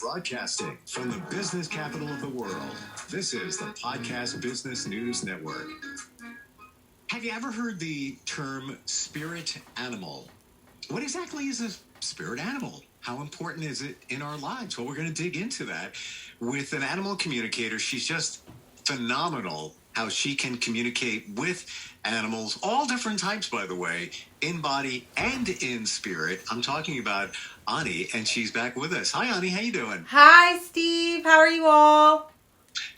Broadcasting from the business capital of the world, this is the Podcast Business News Network. Have you ever heard the term spirit animal? What exactly is a spirit animal? How important is it in our lives? Well, we're going to dig into that with an animal communicator. She's just phenomenal how she can communicate with animals, all different types, by the way, in body and in spirit. I'm talking about Ani, and she's back with us. Hi, Ani. How you doing? Hi, Steve. How are you all?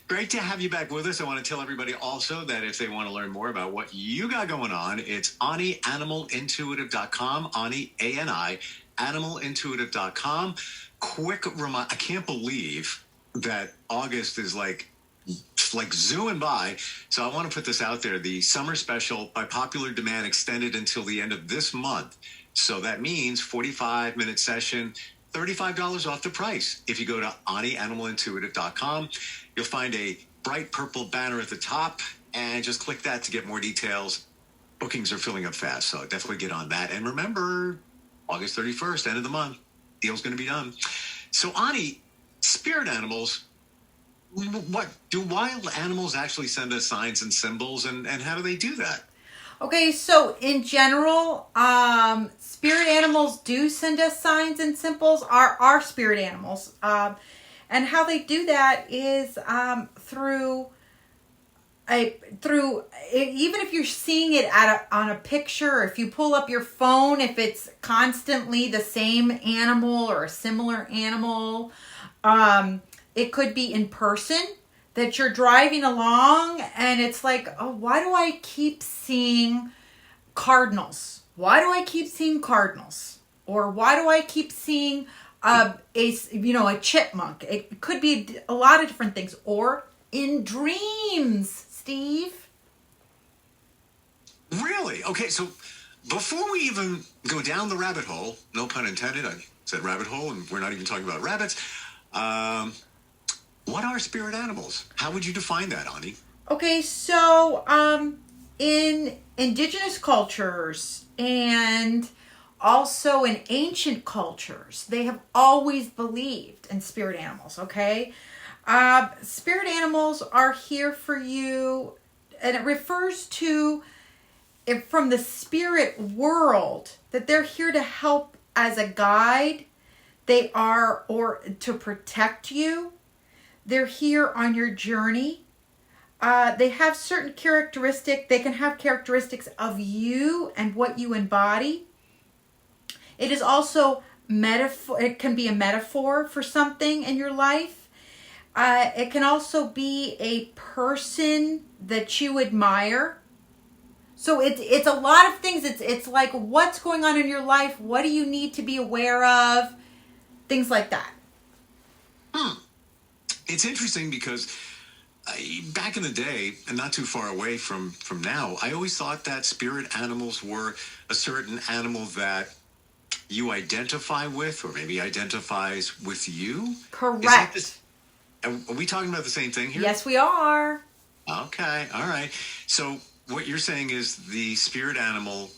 Great to have you back with us. I want to tell everybody also that if they want to learn more about what you got going on, it's anianimalintutive.com, Ani, A-N-I, animalintuitive.com. Quick reminder, I can't believe that August is like zooming by. So I want to put this out there. The summer special, by popular demand, extended until the end of this month. So that means 45-minute session, $35 off the price. If you go to anianimalintuitive.com, you'll find a bright purple banner at the top, and just click that to get more details. Bookings are filling up fast, so definitely get on that. And remember, August 31st, end of the month, deal's going to be done. So Ani, spirit animals, what do wild animals actually send us signs and symbols, and how do they do that? Okay, so in general, spirit animals do send us signs and symbols, our spirit animals. And how they do that is through even if you're seeing it on a picture, if you pull up your phone, if it's constantly the same animal or a similar animal, it could be in person that you're driving along and it's like, oh, why do I keep seeing cardinals? Why do I keep seeing cardinals? Or why do I keep seeing a chipmunk? It could be a lot of different things. Or in dreams, Steve. Really? Okay, so before we even go down the rabbit hole, no pun intended, I said rabbit hole, and we're not even talking about rabbits. What are spirit animals? How would you define that, Ani? Okay, so in indigenous cultures and also in ancient cultures, they have always believed in spirit animals, okay? Spirit animals are here for you, and it refers to from the spirit world that they're here to help as a guide. They are, or to protect you. They're here on your journey. They have certain characteristics. They can have characteristics of you and what you embody. It is also metaphor. It can be a metaphor for something in your life. It can also be a person that you admire. So it's a lot of things. It's like, what's going on in your life? What do you need to be aware of? Things like that. It's interesting because back in the day, and not too far away from now, I always thought that spirit animals were a certain animal that you identify with, or maybe identifies with you. Correct. Are we talking about the same thing here? Yes, we are. Okay, all right. So what you're saying is the spirit animal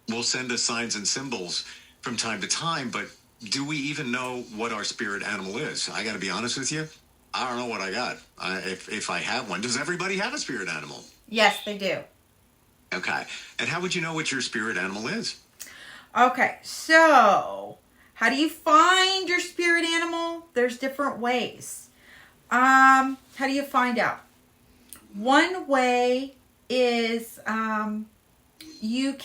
will send us signs and symbols from time to time, but do we even know what our spirit animal is? I got to be honest with you. I don't know what I got. If I have one. Does everybody have a spirit animal? Yes, they do. Okay. And how would you know what your spirit animal is? Okay, so how do you find your spirit animal? There's different ways. How do you find out? One way is you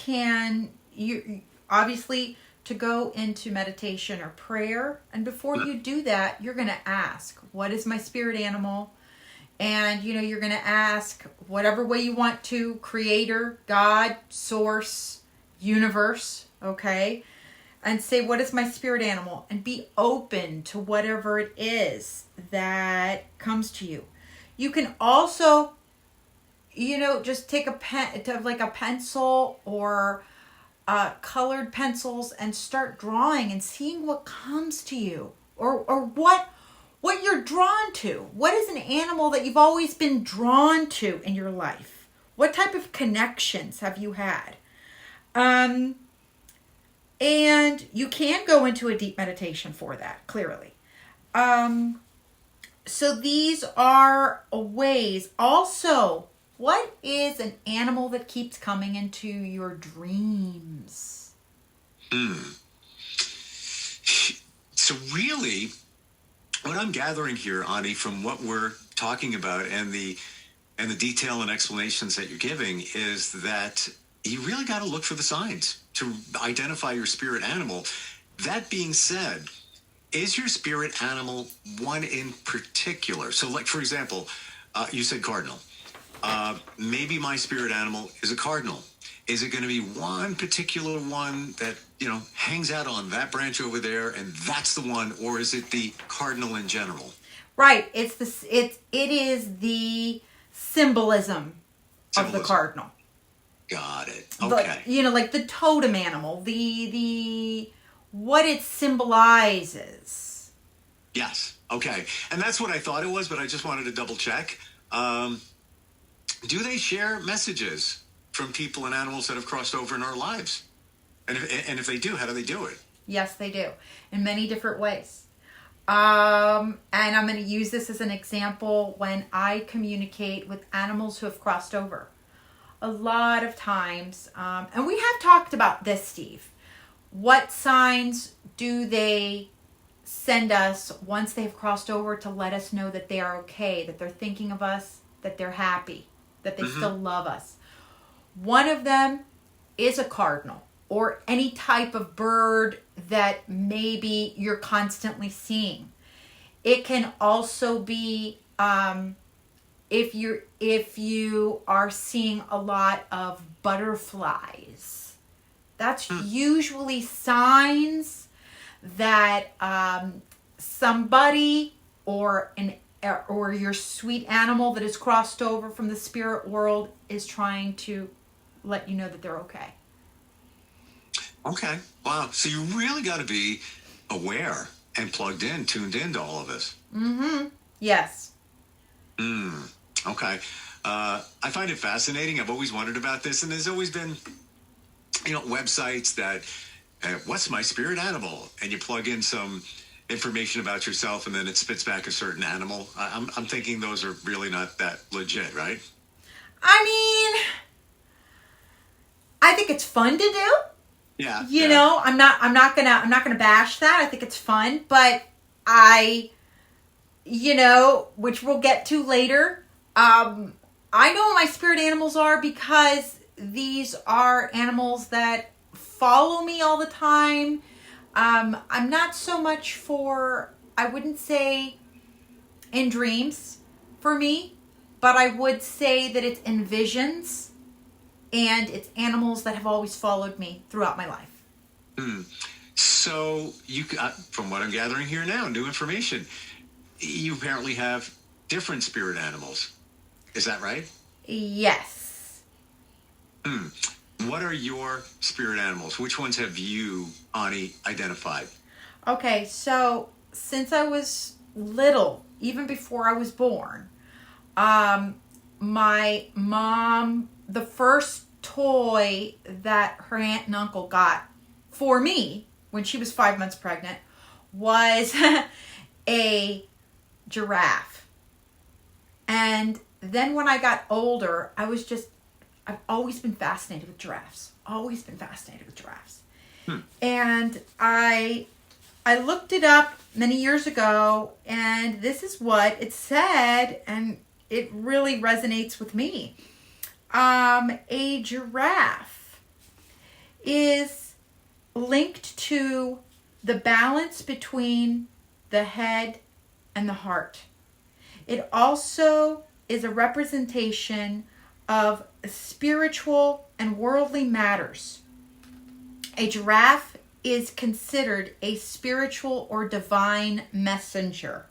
obviously to go into meditation or prayer, and before you do that, you're going to ask, what is my spirit animal? And you're going to ask whatever way you want to, creator, God, source, universe, okay? And say, what is my spirit animal? And be open to whatever it is that comes to you. You can also, just take a pen, like a pencil or colored pencils, and start drawing and seeing what comes to you, or what you're drawn to. What is an animal that you've always been drawn to in your life? What type of connections have you had? And you can go into a deep meditation for that, clearly. So these are ways. Also, what is an animal that keeps coming into your dreams? So really, what I'm gathering here, Ani, from what we're talking about and the detail and explanations that you're giving, is that you really got to look for the signs to identify your spirit animal. That being said, is your spirit animal one in particular? So, like, for example, you said cardinal. Maybe my spirit animal is a cardinal. Is it going to be one particular one that, hangs out on that branch over there and that's the one, or is it the cardinal in general? Right. It is the symbolism of the cardinal. Got it. Okay. Like the totem animal, the what it symbolizes. Yes. Okay. And that's what I thought it was, but I just wanted to double check. Do they share messages from people and animals that have crossed over in our lives? And if they do, how do they do it? Yes, they do, in many different ways. And I'm going to use this as an example when I communicate with animals who have crossed over. A lot of times, and we have talked about this, Steve. What signs do they send us once they've crossed over to let us know that they are okay, that they're thinking of us, that they're happy, that they still love us? One of them is a cardinal, or any type of bird that maybe you're constantly seeing. It can also be if you are seeing a lot of butterflies. That's usually signs that somebody or your sweet animal that has crossed over from the spirit world is trying to let you know that they're okay. Okay. Wow. So you really got to be aware and plugged in, tuned into all of this. Yes. Okay. I find it fascinating. I've always wondered about this, and there's always been, websites that, what's my spirit animal? And you plug in some information about yourself, and then it spits back a certain animal. I'm thinking those are really not that legit, right? I mean, I think it's fun to do. Yeah. I'm not gonna bash that. I think it's fun, but which we'll get to later. I know what my spirit animals are because these are animals that follow me all the time. I'm not so much for, I wouldn't say in dreams for me, but I would say that it's in visions. And it's animals that have always followed me throughout my life. So you, from what I'm gathering here now, new information, you apparently have different spirit animals. Is that right? Yes. What are your spirit animals? Which ones have you, Ani, identified? Okay, so since I was little, even before I was born, my mom, the first toy that her aunt and uncle got for me when she was 5 months pregnant was a giraffe. And then when I got older, I've always been fascinated with giraffes. And I looked it up many years ago, and this is what it said, and it really resonates with me. A giraffe is linked to the balance between the head and the heart. It also is a representation of spiritual and worldly matters. A giraffe is considered a spiritual or divine messenger.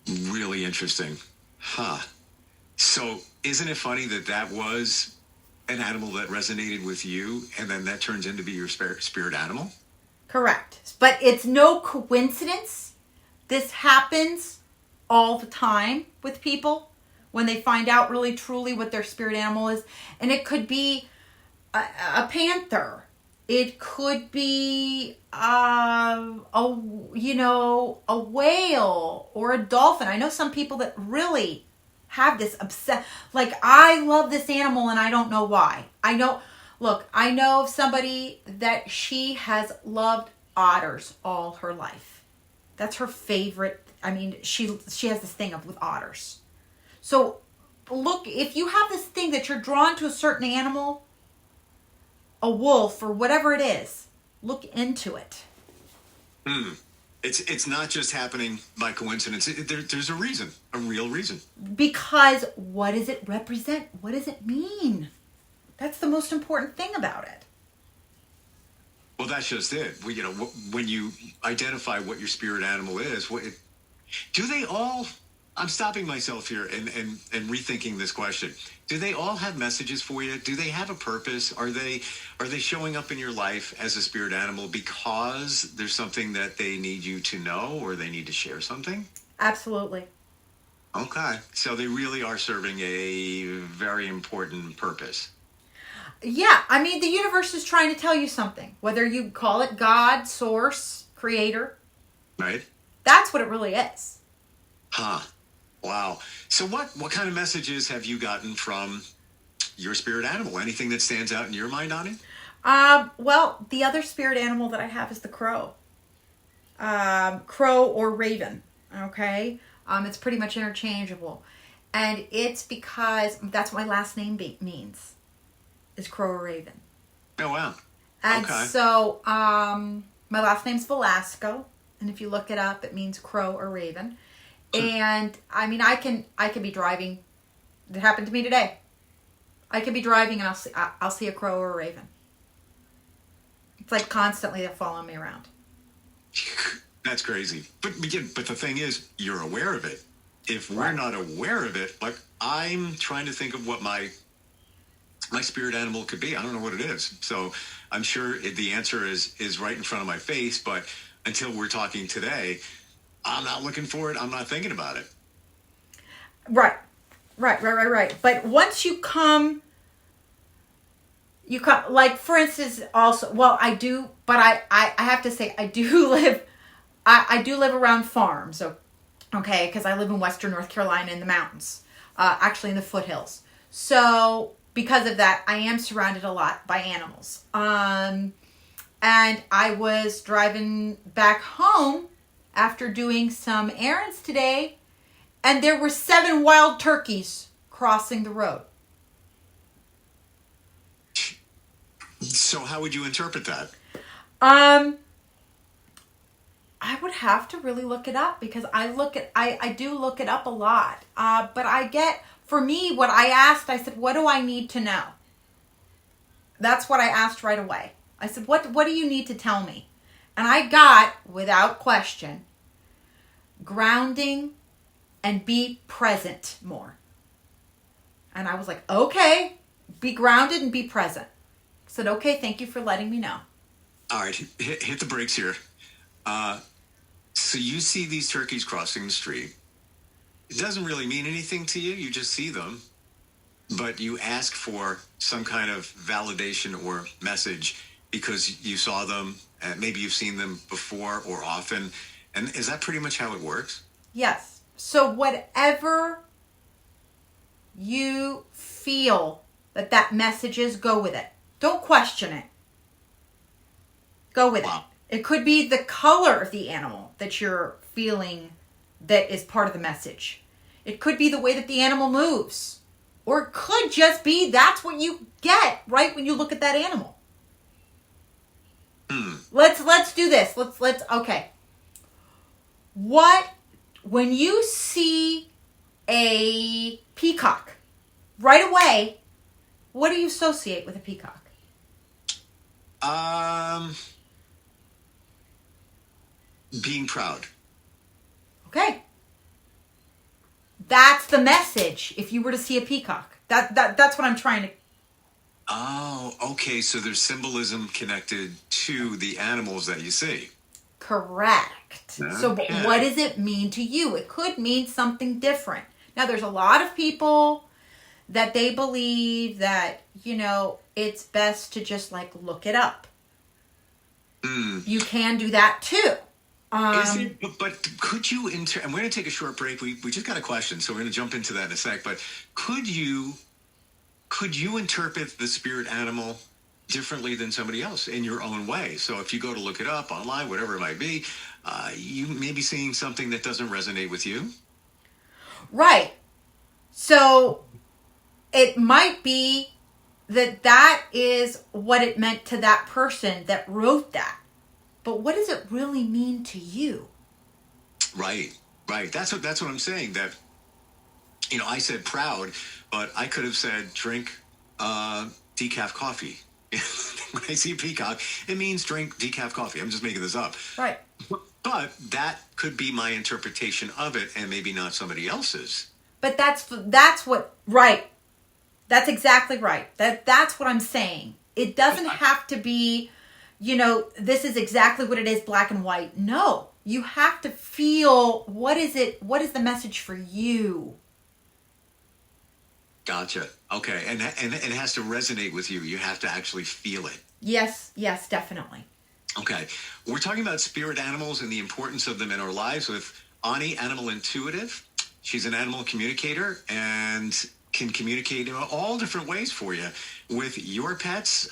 Really interesting. So isn't it funny that was an animal that resonated with you, and then that turns into be your spirit animal? Correct. But it's no coincidence. This happens all the time with people when they find out really truly what their spirit animal is. And it could be a panther. It could be a whale or a dolphin. I know some people that really have this like, I love this animal and I don't know why. I know of somebody that she has loved otters all her life. That's her favorite. I mean, she has this thing with otters. So look, if you have this thing that you're drawn to a certain animal, a wolf or whatever it is, look into it. It's not just happening by coincidence. There's a reason, a real reason. Because what does it represent? What does it mean? That's the most important thing about it. Well, that's just it. When you identify what your spirit animal is, do they all? I'm stopping myself here and rethinking this question. Do they all have messages for you? Do they have a purpose? Are they showing up in your life as a spirit animal because there's something that they need you to know, or they need to share something? Absolutely. Okay. So they really are serving a very important purpose. Yeah, I mean, the universe is trying to tell you something. Whether you call it God, source, creator. Right. That's what it really is. Huh. Wow. So what kind of messages have you gotten from your spirit animal? Anything that stands out in your mind, Ani? Well, the other spirit animal that I have is the crow. Crow or raven. Okay? It's pretty much interchangeable. And it's because that's what my last name means. Is crow or raven. Oh, wow. And okay. So, my last name's Velasco. And if you look it up, it means crow or raven. And I mean, I can be driving. It happened to me today. I can be driving and I'll see a crow or a raven. It's like constantly they're following me around. That's crazy. But the thing is, you're aware of it. If we're not aware of it, like, I'm trying to think of what my spirit animal could be. I don't know what it is. So I'm sure the answer is right in front of my face. But until we're talking today, I'm not looking for it. I'm not thinking about it. Right. But once you come, like, for instance, also, well, I do, but I have to say, I do live around farms. Okay. Cause I live in Western North Carolina in the mountains, actually in the foothills. So because of that, I am surrounded a lot by animals. And I was driving back home after doing some errands today, and there were 7 wild turkeys crossing the road. So how would you interpret that? I would have to really look it up, because I do look it up a lot. But for me, what I asked, I said, what do I need to know? That's what I asked right away. I said, what do you need to tell me? And I got, without question, grounding and be present more. And I was like, okay, be grounded and be present. I said, okay, thank you for letting me know. All right, hit the brakes here. So you see these turkeys crossing the street. It doesn't really mean anything to you. You just see them. But you ask for some kind of validation or message because you saw them, and maybe you've seen them before or often. And is that pretty much how it works? Yes. So whatever you feel that message is, go with it. Don't question it. Go with it. It could be the color of the animal that you're feeling that is part of the message. It could be the way that the animal moves. Or it could just be that's what you get right when you look at that animal. Let's do this. Let's okay. When you see a peacock, right away, what do you associate with a peacock? Being proud. Okay. That's the message if you were to see a peacock. That's what I'm trying to... Oh, okay. So there's symbolism connected to the animals that you see. Correct. Okay. So what does it mean to you? It could mean something different. Now, there's a lot of people that they believe that, it's best to just, like, look it up. You can do that too. Is it? But could you? And we're going to take a short break. We just got a question, so we're going to jump into that in a sec. But could you interpret the spirit animal differently than somebody else in your own way? So if you go to look it up online, whatever it might be, you may be seeing something that doesn't resonate with you. Right. So it might be that is what it meant to that person that wrote that. But what does it really mean to you? Right. That's what I'm saying. That, I said proud, but I could have said drink decaf coffee. When I see a peacock, it means drink decaf coffee. I'm just making this up. Right. But that could be my interpretation of it, and maybe not somebody else's. But that's what, right. That's exactly right. That's what I'm saying. It doesn't have to be, this is exactly what it is, black and white. No, you have to feel, what is the message for you? Gotcha. Okay. And it has to resonate with you. You have to actually feel it. Yes, definitely. Okay. We're talking about spirit animals and the importance of them in our lives with Ani, Animal Intuitive. She's an animal communicator and can communicate in all different ways for you with your pets,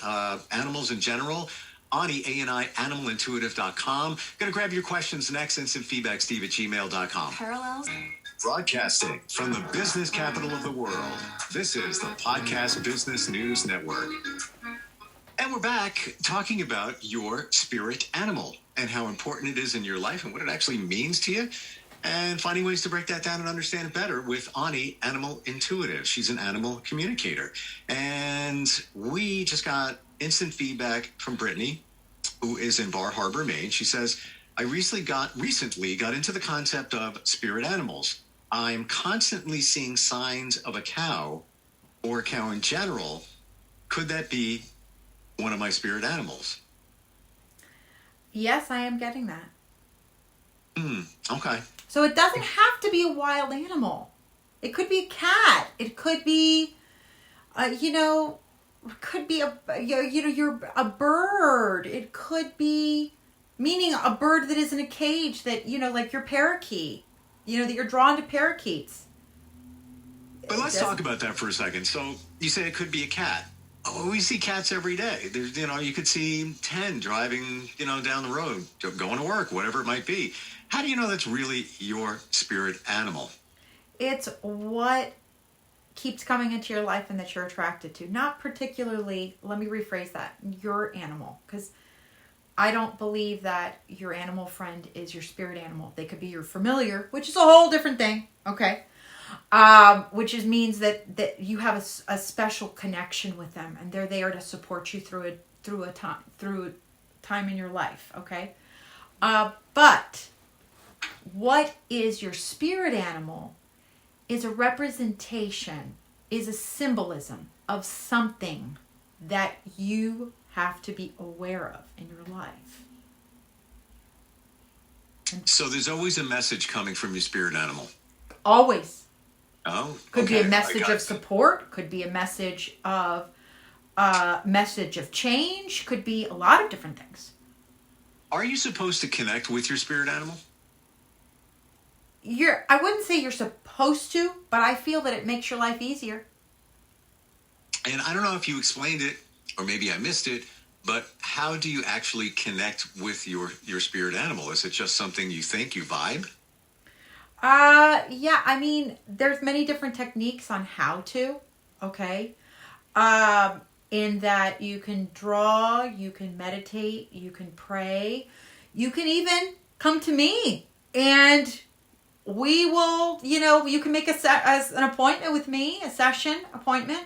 animals in general. Ani, anianimalintutive.com. Going to grab your questions next. Instant feedback, steve@gmail.com. Parallels. Broadcasting from the business capital of the world. This is the Podcast Business News Network. And we're back talking about your spirit animal and how important it is in your life and what it actually means to you, and finding ways to break that down and understand it better with Ani, Animal Intuitive. She's an animal communicator. And we just got instant feedback from Brittany, who is in Bar Harbor, Maine. She says, I recently got into the concept of spirit animals. I'm constantly seeing signs of a cow or a cow in general. Could that be one of my spirit animals? Yes, I am getting that. Okay. So it doesn't have to be a wild animal. It could be a cat. It could be, it could be you're a bird. It could be, meaning a bird that is in a cage that, like your parakeet, that you're drawn to parakeets. But let's talk about that for a second. So you say it could be a cat. Oh, we see cats every day. There's, you could see 10 driving, down the road, going to work, whatever it might be. How do you know that's really your spirit animal? It's what keeps coming into your life and that you're attracted to. Not particularly, let me rephrase that, your animal. Because I don't believe that your animal friend is your spirit animal. They could be your familiar, which is a whole different thing. Okay. Which means that you have a special connection with them, and they're there to support you through a time in your life. Okay. But what is your spirit animal is a representation, is a symbolism of something that you have to be aware of in your life. So there's always a message coming from your spirit animal. Always. Oh, could be a message of support. Could be a message of change. Could be a lot of different things. Are you supposed to connect with your spirit animal? I wouldn't say you're supposed to, but I feel that it makes your life easier. And I don't know if you explained it, or maybe I missed it, but how do you actually connect with your spirit animal? Is it just something you think, you vibe? Yeah, I mean, there's many different techniques on how to, okay? In that you can draw, you can meditate, you can pray, you can even come to me, and we will, you can make an appointment with me, a session appointment,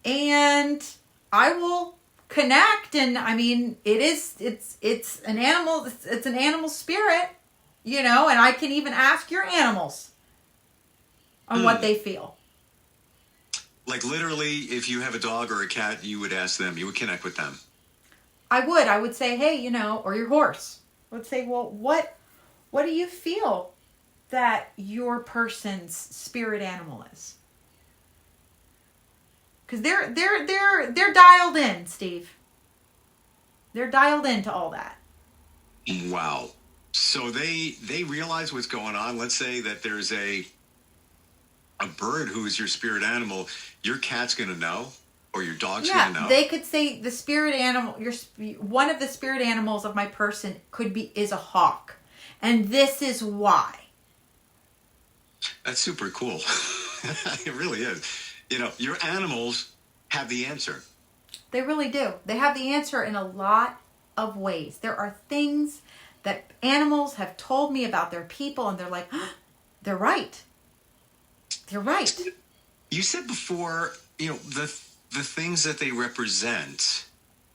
and I will connect. And I mean, it's an animal, it's an animal spirit. And I can even ask your animals on what they feel. Like literally, if you have a dog or a cat, you would ask them, you would connect with them. I would say, hey, or your horse. I would say, well, what do you feel that your person's spirit animal is? Because they're dialed in, Steve. They're dialed into all that. Wow. So they realize what's going on. Let's say that there's a bird who is your spirit animal. Your cat's going to know, or your dog's going Yeah, to know. they could say the spirit animal, one of the spirit animals of my person is a hawk. And this is why. That's super cool. It really is. Your animals have the answer. They really do. They have the answer in a lot of ways. There are things that animals have told me about their people, and they're like, oh, they're right. They're right. You said before, the things that they represent.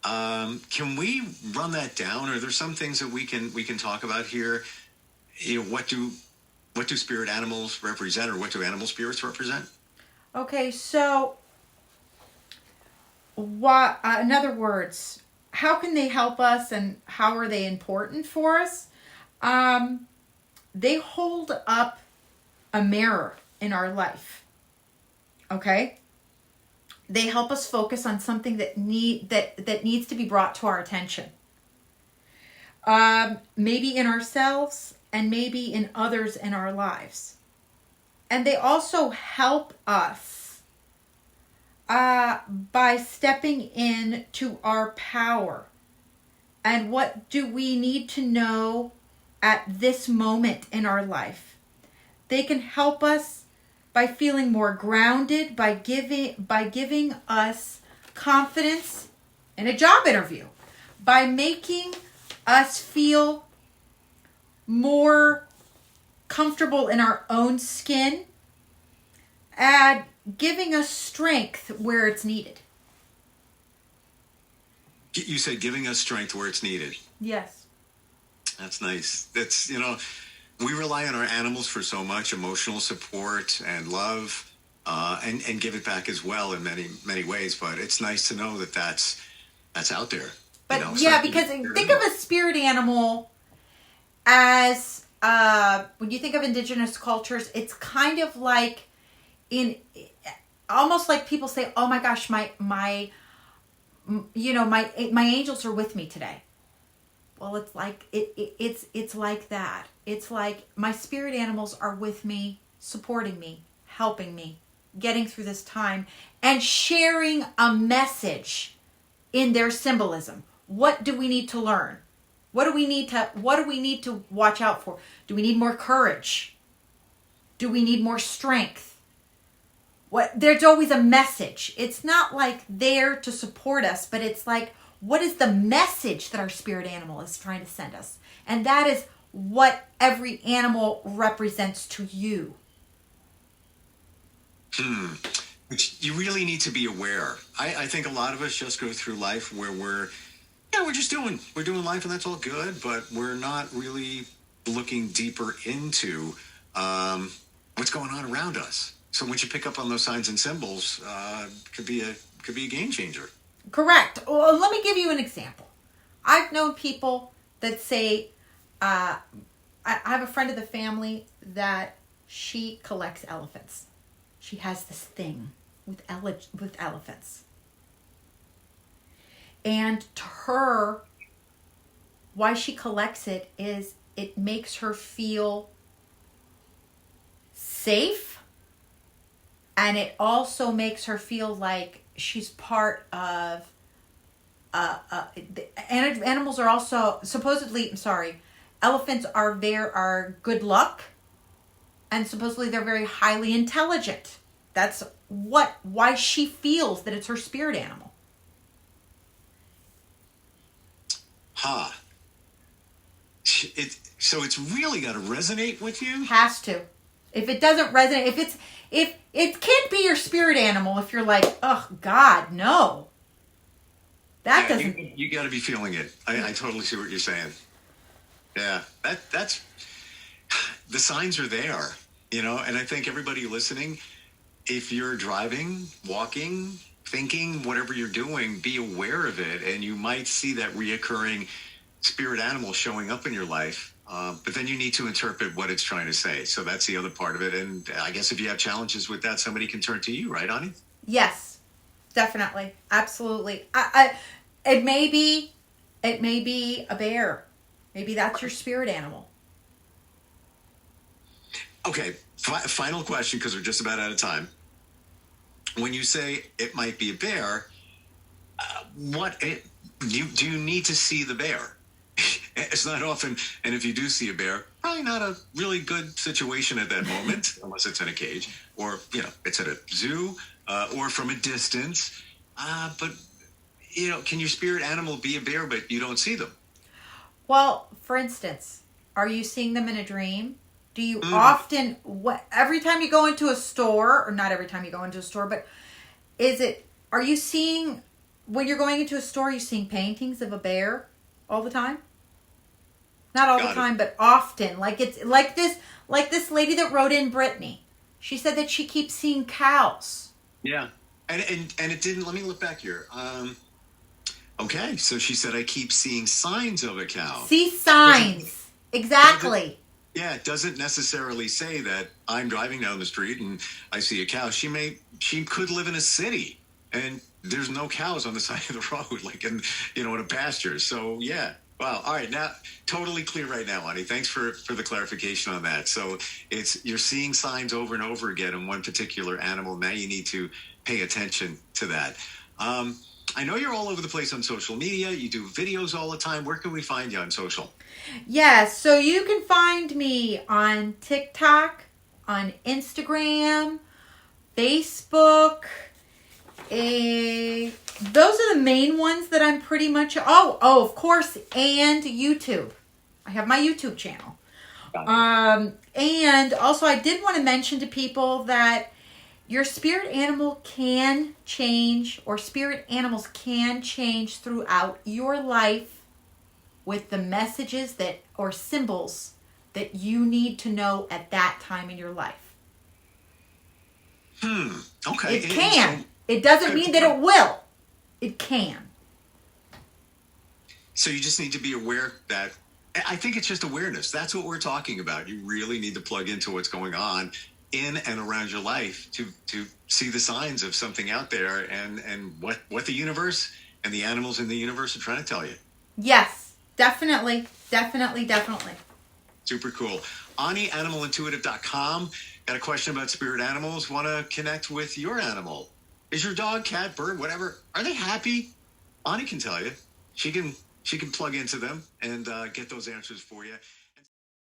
Can we run that down? Are there some things that we can talk about here? What do spirit animals represent, or what do animal spirits represent? Okay, so what? In other words, how can they help us, and how are they important for us? They hold up a mirror in our life. Okay, they help us focus on something that needs to be brought to our attention. Maybe in ourselves, and maybe in others in our lives. And they also help us by stepping into our power. And what do we need to know at this moment in our life? They can help us by feeling more grounded, by giving us confidence in a job interview, by making us feel more comfortable in our own skin, and giving us strength where it's needed. You said giving us strength where it's needed. Yes. That's nice. That's, we rely on our animals for so much emotional support and love, and give it back as well in many, many ways. But it's nice to know that that's out there. But yeah, because think of a spirit animal as, when you think of indigenous cultures, it's kind of like almost like people say, oh my gosh, my angels are with me today. Well, it's like it's like that. It's like my spirit animals are with me, supporting me, helping me, getting through this time, and sharing a message in their symbolism. What do we need to learn? What do we need to watch out for? Do we need more courage? Do we need more strength? There's always a message. It's not like there to support us, but it's like, what is the message that our spirit animal is trying to send us? And that is what every animal represents to you. Which you really need to be aware. I think a lot of us just go through life where we're just doing life, and that's all good, but we're not really looking deeper into what's going on around us. So once you pick up on those signs and symbols, could be a game changer. Correct. Well, let me give you an example. I've known people that say, I have a friend of the family that she collects elephants. She has this thing with elephants. And to her, why she collects it is it makes her feel safe, and it also makes her feel like she's part of animals are also supposedly, elephants are good luck, and supposedly they're very highly intelligent. That's why she feels that it's her spirit animal. So it's really got to resonate with you? Has to. If it doesn't resonate, if it can't be your spirit animal if you're like, oh God, no. That doesn't. You got to be feeling it. I totally see what you're saying. Yeah, that's the signs are there, and I think everybody listening, if you're driving, walking, thinking, whatever you're doing, be aware of it, and you might see that reoccurring spirit animal showing up in your life. But then you need to interpret what it's trying to say. So that's the other part of it. And I guess if you have challenges with that, somebody can turn to you, right, Ani? Yes, definitely. Absolutely. It may be a bear. Maybe that's your spirit animal. Okay, final question, because we're just about out of time. When you say it might be a bear, do you need to see the bear? It's not often, and if you do see a bear, probably not a really good situation at that moment, unless it's in a cage, or it's at a zoo, or from a distance. But can your spirit animal be a bear, but you don't see them? Well, for instance, are you seeing them in a dream? Do you often, every time you go into a store, or not every time you go into a store, but are you seeing, when you're going into a store, are you seeing paintings of a bear all the time? Not all the time, but often. Like it's like this lady that wrote in, Brittany. She said that she keeps seeing cows. Yeah. And it didn't, let me look back here. Okay, so she said, I keep seeing signs of a cow. See signs. Exactly. Yeah, it doesn't necessarily say that I'm driving down the street and I see a cow. She could live in a city and there's no cows on the side of the road, like in a pasture. So yeah. Wow. All right. Now, totally clear right now, Ani. Thanks for the clarification on that. So you're seeing signs over and over again in one particular animal. Now you need to pay attention to that. I know you're all over the place on social media. You do videos all the time. Where can we find you on social? Yes. So you can find me on TikTok, on Instagram, Facebook. Those are the main ones that I'm pretty much. Oh, of course, and YouTube. I have my YouTube channel. And also, I did want to mention to people that your spirit animal can change, or spirit animals can change throughout your life with the messages or symbols that you need to know at that time in your life. Okay. It can. It doesn't mean that it will. It can. So you just need to be aware that, I think it's just awareness. That's what we're talking about. You really need to plug into what's going on in and around your life to see the signs of something out there and what the universe and the animals in the universe are trying to tell you. Yes, definitely. Definitely. Super cool. anianimalintutive.com. Got a question about spirit animals? Want to connect with your animal? Is your dog, cat, bird, whatever, are they happy? Ani can tell you. She can plug into them and get those answers for you.